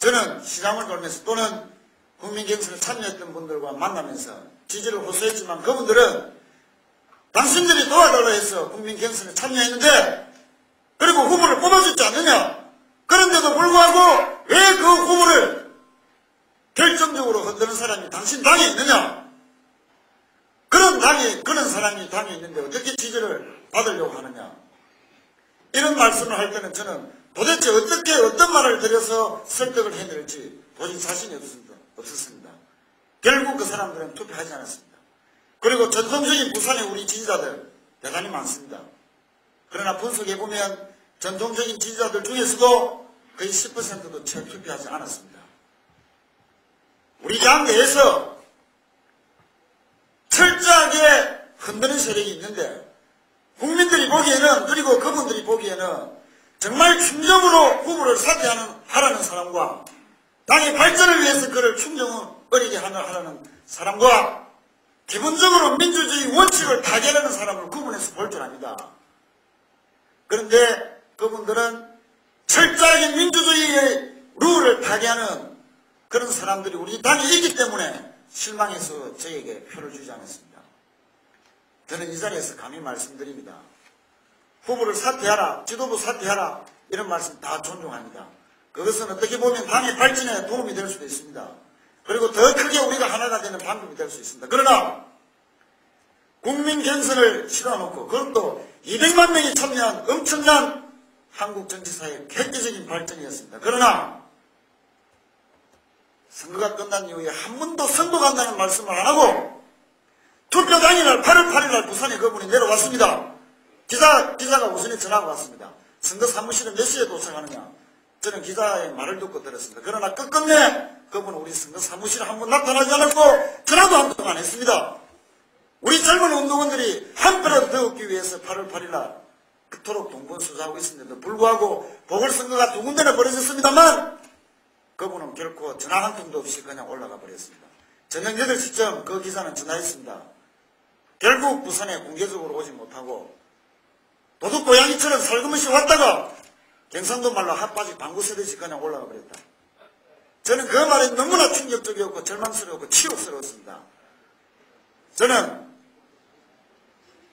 저는 시장을 돌면서 또는 국민경선에 참여했던 분들과 만나면서 지지를 호소했지만 그분들은 당신들이 도와달라 해서 국민경선에 참여했는데 그리고 후보를 뽑아주지 않느냐. 그런데도 불구하고 왜 그 후보를 결정적으로 흔드는 사람이 당신 당에 있느냐. 그런 사람이 당에 있는데 어떻게 지지를 받으려고 하느냐. 이런 말씀을 할 때는 저는 도대체 어떤 말을 들여서 설득을 해낼지 도저히 자신이 없었습니다. 결국 그 사람들은 투표하지 않았습니다. 그리고 전통적인 부산의 우리 지지자들 대단히 많습니다. 그러나 분석해보면 전통적인 지지자들 중에서도 거의 10%도 채 투표하지 않았습니다. 우리 당내에서 철저하게 흔드는 세력이 있는데 국민들이 보기에는 그리고 그분들이 보기에는 정말 충정으로 후보를 사퇴하라는 사람과 당의 발전을 위해서 그를 충정을 어리게 하라는 사람과 기본적으로 민주주의 원칙을 타개하는 사람을 구분해서 볼 줄 압니다. 그런데 그분들은 철저하게 민주주의의 룰을 타개하는 그런 사람들이 우리 당에 있기 때문에 실망해서 저에게 표를 주지 않았습니다. 저는 이 자리에서 감히 말씀드립니다. 후보를 사퇴하라, 지도부 사퇴하라 이런 말씀 다 존중합니다. 그것은 어떻게 보면 당의 발전에 도움이 될 수도 있습니다. 그리고 더 크게 우리가 하나가 되는 방법이 될 수 있습니다. 그러나 국민 경선을 치러놓고 그것도 200만 명이 참여한 엄청난 한국 정치사의 획기적인 발전이었습니다. 그러나 선거가 끝난 이후에 한 번도 선거 간다는 말씀을 안 하고 투표 당일날 8월 8일날 부산에 그분이 내려왔습니다. 기자가 우선에 전화가 왔습니다. 선거 사무실에 몇 시에 도착하느냐. 저는 기자의 말을 듣고 들었습니다. 그러나 끝끝내 그분은 우리 선거 사무실에 한 번 나타나지 않았고 전화도 한 통 안 했습니다. 우리 젊은 운동원들이 한 배라도 더 얻기 위해서 8월 8일날 그토록 동분서주하고 있었는데도 불구하고 보궐선거가 두 군데나 벌어졌습니다만 그분은 결코 전화 한 통도 없이 그냥 올라가 버렸습니다. 저녁 8시쯤 그 기자는 전화했습니다. 결국 부산에 공개적으로 오지 못하고 도둑고양이처럼 살금없이 왔다가 경상도 말로 핫바지 방구 세대씩 그냥 올라가 버렸다. 저는 그 말이 너무나 충격적이었고 절망스러웠고 치욕스러웠습니다. 저는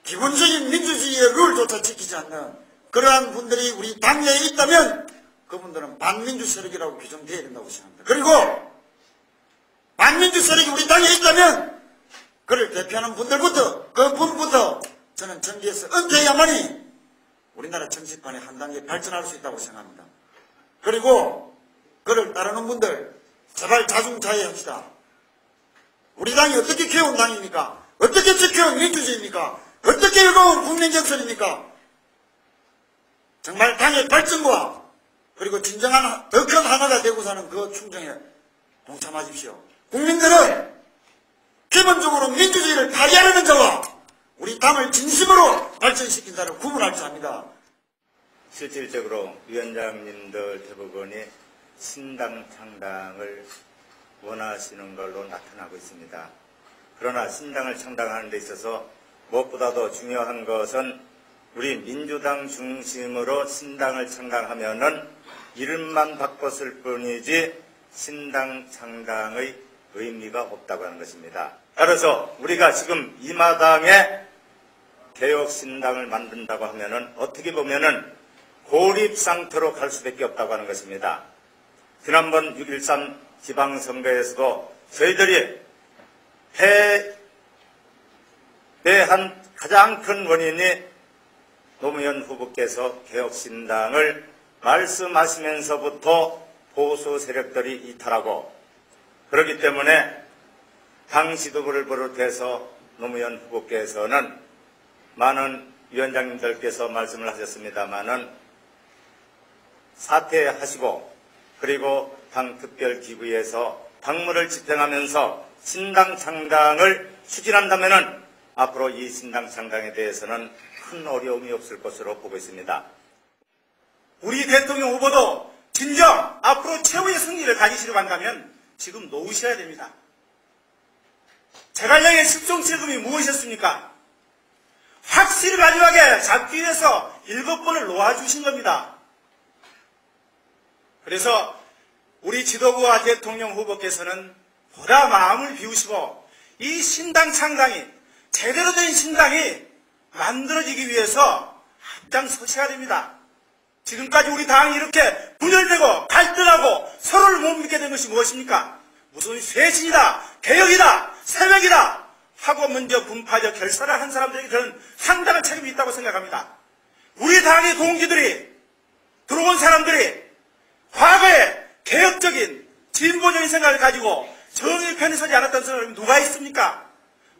기본적인 민주주의의 룰조차 지키지 않는 그러한 분들이 우리 당내에 있다면 그분들은 반민주 세력이라고 규정되어야 된다고 생각합니다. 그리고 반민주 세력이 우리 당에 있다면 그를 대표하는 그분부터 저는 정계에서 은퇴해야만이 우리나라 정치판에 한 단계 발전할 수 있다고 생각합니다. 그리고 그를 따르는 분들 제발 자중자애합시다. 우리 당이 어떻게 키워온 당입니까? 어떻게 지켜온 민주주의입니까? 어떻게 즐거운 국민경선입니까? 정말 당의 발전과 그리고 진정한 더 큰 하나가 되고 사는 그 충정에 동참하십시오. 국민들은 기본적으로 민주주의를 파괴하려는 자와 우리 당을 진심으로 발전시킨 자를 구분할 줄 압니다. 실질적으로 위원장님들 대부분이 신당 창당을 원하시는 걸로 나타나고 있습니다. 그러나 신당을 창당하는 데 있어서 무엇보다도 중요한 것은 우리 민주당 중심으로 신당을 창당하면은 이름만 바꿨을 뿐이지 신당 창당의 의미가 없다고 하는 것입니다. 따라서 우리가 지금 이 마당에 개혁신당을 만든다고 하면은 어떻게 보면은 고립 상태로 갈 수밖에 없다고 하는 것입니다. 지난번 6.13 지방선거에서도 저희들이 패배한 가장 큰 원인이 노무현 후보께서 개혁신당을 말씀하시면서부터 보수 세력들이 이탈하고 그렇기 때문에 당 지도부를 비롯해서 노무현 후보께서는 많은 위원장님들께서 말씀을 하셨습니다마는 사퇴하시고 그리고 당 특별기구에서 당무를 집행하면서 신당 창당을 추진한다면은 앞으로 이 신당 창당에 대해서는 큰 어려움이 없을 것으로 보고 있습니다. 우리 대통령 후보도 진정 앞으로 최후의 승리를 가지시려고 한다면 지금 놓으셔야 됩니다. 제갈량의 10종칠금이 무엇이었습니까? 확실히 마지막에 잡기 위해서 7번을 놓아주신 겁니다. 그래서 우리 지도부와 대통령 후보께서는 보다 마음을 비우시고 이 신당 창당이 제대로 된 신당이 만들어지기 위해서 앞장서셔야 됩니다. 지금까지 우리 당이 이렇게 분열되고 갈등하고 서로를 못 믿게 된 것이 무엇입니까? 무슨 쇄신이다, 개혁이다, 새벽이다 하고 먼저 분파적 결사를 한 사람들에게 저는 상당한 책임이 있다고 생각합니다. 우리 당의 동지들이, 들어온 사람들이 과거에 개혁적인 진보적인 생각을 가지고 정의의 편에 서지 않았던 사람이 누가 있습니까?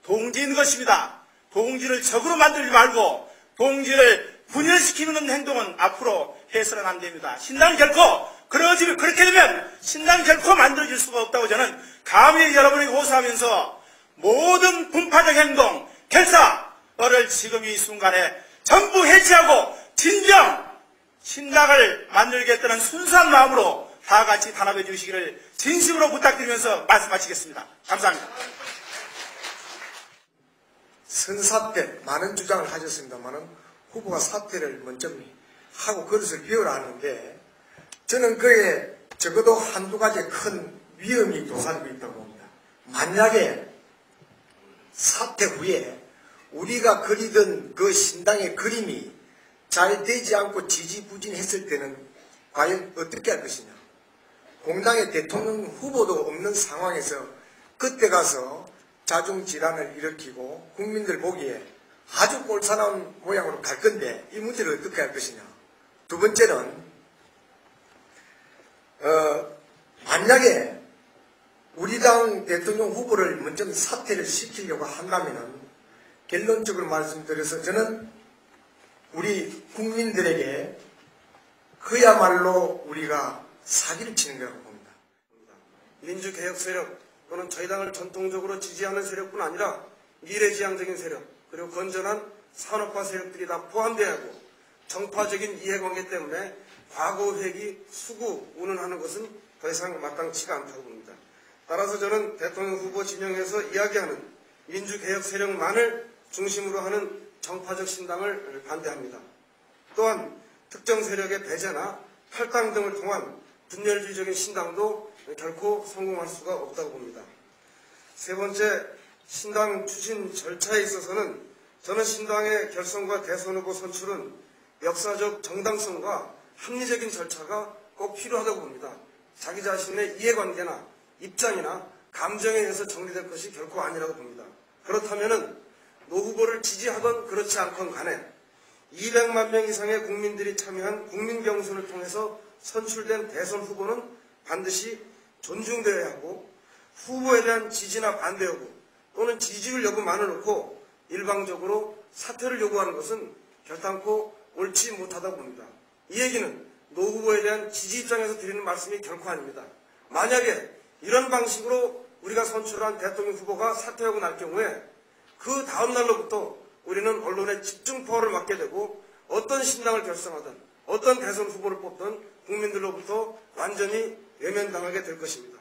동지인 것입니다. 동지를 적으로 만들지 말고 동지를 분열시키는 행동은 앞으로 해서는 안 됩니다. 신당 결코 그렇게 되면 신당 결코 만들어질 수가 없다고 저는 감히 여러분에게 호소하면서 모든 분파적 행동, 결사를 지금 이 순간에 전부 해체하고 진정 신당을 만들겠다는 순수한 마음으로 다 같이 단합해 주시기를 진심으로 부탁드리면서 말씀 마치겠습니다. 감사합니다. 선사퇴 많은 주장을 하셨습니다만은 후보가 사퇴를 먼저 하고 그릇을 비우라 하는데 저는 그에 적어도 한두 가지 큰 위험이 도사리고 있다고 봅니다. 만약에 사퇴 후에 우리가 그리던 그 신당의 그림이 잘 되지 않고 지지부진했을 때는 과연 어떻게 할 것이냐. 공당의 대통령 후보도 없는 상황에서 그때 가서 자중질환을 일으키고 국민들 보기에 아주 꼴사나운 모양으로 갈 건데 이 문제를 어떻게 할 것이냐. 두 번째는 만약에 우리 당 대통령 후보를 먼저 사퇴를 시키려고 한다면은 결론적으로 말씀드려서 저는 우리 국민들에게 그야말로 우리가 사기를 치는 거라고 봅니다. 민주개혁 세력 또는 저희 당을 전통적으로 지지하는 세력뿐 아니라 미래지향적인 세력 그리고 건전한 산업화 세력들이 다 포함되어야 하고 정파적인 이해관계 때문에 과거 회기 수구 운운하는 것은 더 이상 마땅치가 않다고 봅니다. 따라서 저는 대통령 후보 진영에서 이야기하는 민주개혁 세력만을 중심으로 하는 정파적 신당을 반대합니다. 또한 특정 세력의 배제나 탈당 등을 통한 분열주의적인 신당도 결코 성공할 수가 없다고 봅니다. 세 번째, 신당 추진 절차에 있어서는 저는 신당의 결성과 대선 후보 선출은 역사적 정당성과 합리적인 절차가 꼭 필요하다고 봅니다. 자기 자신의 이해관계나 입장이나 감정에 의해서 정리될 것이 결코 아니라고 봅니다. 그렇다면 노 후보를 지지하건 그렇지 않건 간에 200만 명 이상의 국민들이 참여한 국민경선을 통해서 선출된 대선 후보는 반드시 존중되어야 하고 후보에 대한 지지나 반대 여부 또는 지지율 여부만을 놓고 일방적으로 사퇴를 요구하는 것은 결단코 옳지 못하다고 봅니다. 이 얘기는 노 후보에 대한 지지 입장에서 드리는 말씀이 결코 아닙니다. 만약에 이런 방식으로 우리가 선출한 대통령 후보가 사퇴하고 날 경우에 그 다음 날로부터 우리는 언론의 집중 포화를 맞게 되고 어떤 신당을 결성하든 어떤 대선 후보를 뽑든 국민들로부터 완전히 외면당하게 될 것입니다.